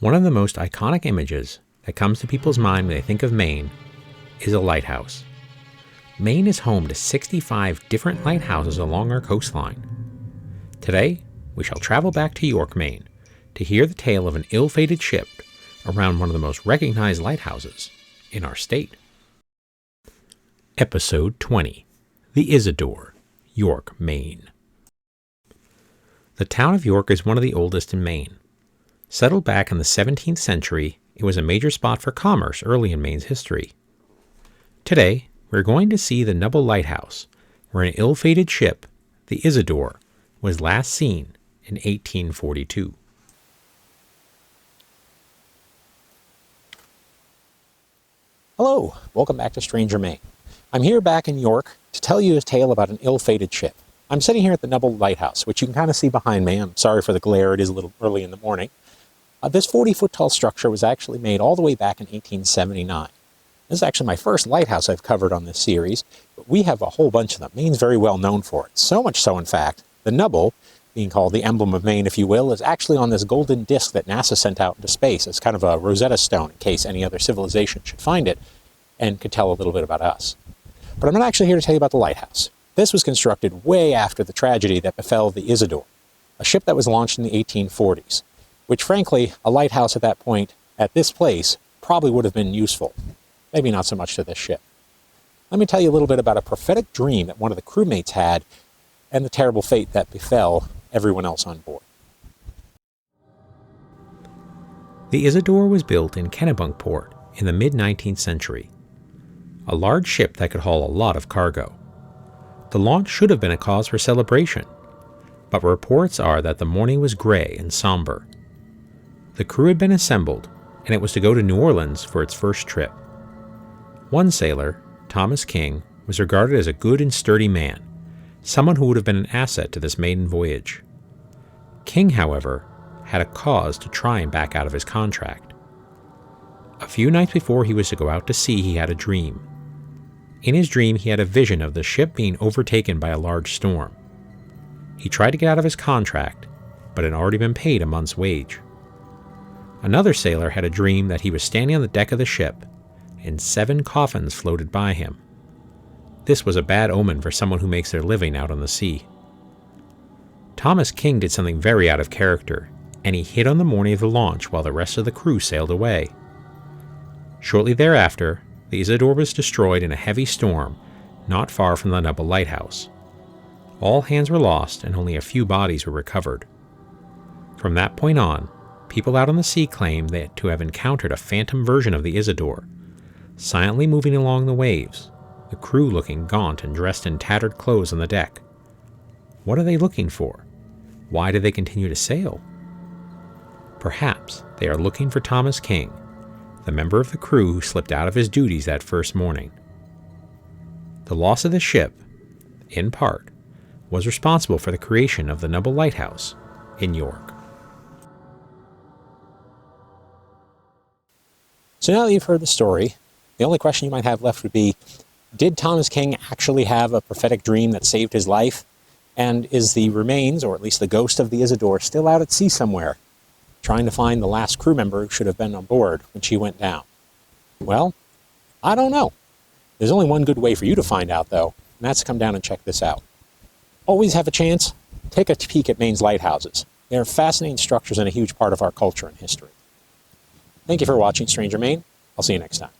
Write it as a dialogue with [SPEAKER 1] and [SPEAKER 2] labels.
[SPEAKER 1] One of the most iconic images that comes to people's mind when they think of Maine is a lighthouse. Maine is home to 65 different lighthouses along our coastline. Today, we shall travel back to York, Maine, to hear the tale of an ill-fated ship around one of the most recognized lighthouses in our state. Episode 20. The Isidore, York, Maine. The town of York is one of the oldest in Maine. Settled back in the 17th century, it was a major spot for commerce early in Maine's history. Today, we're going to see the Nubble Lighthouse, where an ill-fated ship, the Isidore, was last seen in 1842.
[SPEAKER 2] Hello, welcome back to Stranger Maine. I'm here back in York to tell you a tale about an ill-fated ship. I'm sitting here at the Nubble Lighthouse, which you can kind of see behind me. I'm sorry for the glare, it is a little early in the morning. This 40-foot tall structure was actually made all the way back in 1879. This is actually my first lighthouse I've covered on this series, but we have a whole bunch of them. Maine's very well known for it. So much so, in fact, the Nubble, being called the emblem of Maine, if you will, is actually on this golden disc that NASA sent out into space. It's kind of a Rosetta Stone in case any other civilization should find it and could tell a little bit about us. But I'm not actually here to tell you about the lighthouse. This was constructed way after the tragedy that befell the Isidore, a ship that was launched in the 1840s, which frankly, a lighthouse at that point, at this place, probably would have been useful. Maybe not so much to this ship. Let me tell you a little bit about a prophetic dream that one of the crewmates had and the terrible fate that befell everyone else on board.
[SPEAKER 1] The Isidore was built in Kennebunkport in the mid-19th century. A large ship that could haul a lot of cargo. The launch should have been a cause for celebration, but reports are that the morning was gray and somber. The crew had been assembled, and it was to go to New Orleans for its first trip. One sailor, Thomas King, was regarded as a good and sturdy man, someone who would have been an asset to this maiden voyage. King, however, had a cause to try and back out of his contract. A few nights before he was to go out to sea, he had a dream. In his dream, he had a vision of the ship being overtaken by a large storm. He tried to get out of his contract, but had already been paid a month's wage. Another sailor had a dream that he was standing on the deck of the ship, and 7 coffins floated by him. This was a bad omen for someone who makes their living out on the sea. Thomas King did something very out of character, and he hid on the morning of the launch while the rest of the crew sailed away. Shortly thereafter, the Isidore was destroyed in a heavy storm not far from the Nubble Lighthouse. All hands were lost and only a few bodies were recovered. From that point on, people out on the sea claimed to have encountered a phantom version of the Isidore, silently moving along the waves, the crew looking gaunt and dressed in tattered clothes on the deck. What are they looking for? Why do they continue to sail? Perhaps they are looking for Thomas King, the member of the crew who slipped out of his duties that first morning. The loss of the ship, in part, was responsible for the creation of the Nubble Lighthouse in York.
[SPEAKER 2] So now that you've heard the story, the only question you might have left would be, did Thomas King actually have a prophetic dream that saved his life? And is the remains, or at least the ghost of the Isidore, still out at sea somewhere, trying to find the last crew member who should have been on board when she went down? Well, I don't know. There's only one good way for you to find out, though, and that's to come down and check this out. Always have a chance, take a peek at Maine's lighthouses. They're fascinating structures and a huge part of our culture and history. Thank you for watching Stranger Maine. I'll see you next time.